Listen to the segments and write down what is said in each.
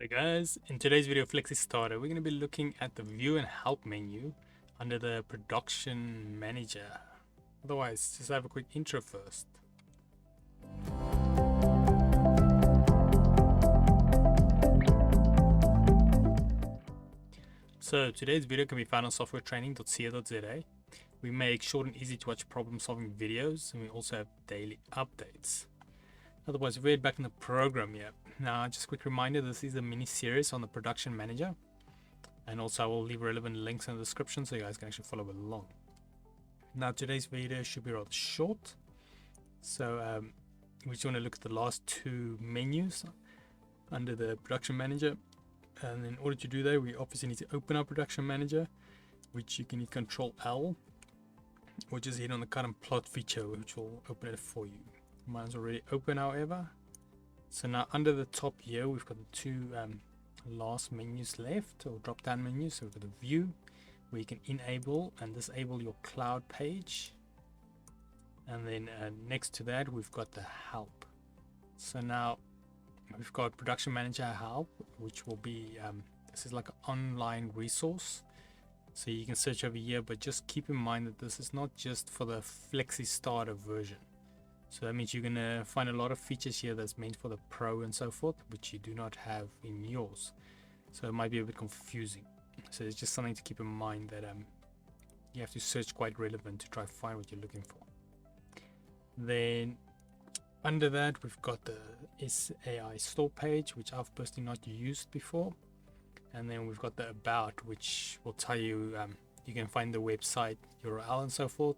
Hey guys, in today's video of FlexiSTARTER, we're going to be looking at the View and Help menu under the Production Manager. Otherwise, just have a quick intro first. So today's video can be found on softwaretraining.co.za. We make short and easy to watch problem solving videos, and we also have daily updates. Otherwise, we're back in the program here. Now, just a quick reminder, this is a mini series on the Production Manager, and also I will leave relevant links in the description so you guys can actually follow along. Now, today's video should be rather short, so we just want to look at the last two menus under the Production Manager. And in order to do that, we obviously need to open our Production Manager, which you can hit Control L, or just hit on the cut and plot feature, which will open it for you. Mine's already open, however. So now under the top here, we've got the two last menus left, or drop down menus. So we've got the View, where you can enable and disable your cloud page. And then next to that, we've got the Help. So now we've got Production Manager Help, which will be, this is like an online resource. So you can search over here, but just keep in mind that this is not just for the FlexiSTARTER version. So that means you're going to find a lot of features here that's meant for the Pro and so forth, which you do not have in yours. So it might be a bit confusing. So it's just something to keep in mind that you have to search quite relevant to try to find what you're looking for. Then under that, we've got the SAI store page, which I've personally not used before. And then we've got the About, which will tell you you can find the website URL and so forth,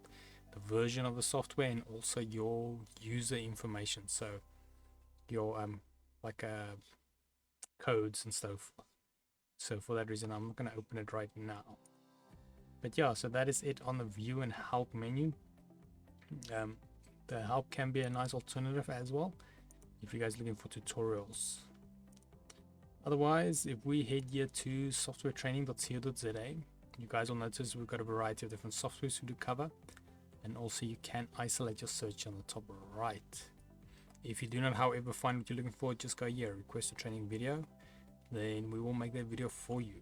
the version of the software, and also your user information, so your codes and so forth. So for that reason, I'm not going to open it right now. But yeah, so that is it on the View and Help menu. The Help can be a nice alternative as well if you guys are looking for tutorials. Otherwise, if we head here to softwaretraining.co.za, you guys will notice we've got a variety of different softwares we do cover. And also you can isolate your search on the top right. If you do not, however, find what you're looking for, just go here, request a training video, then we will make that video for you.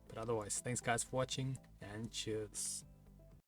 But otherwise, thanks guys for watching, and cheers.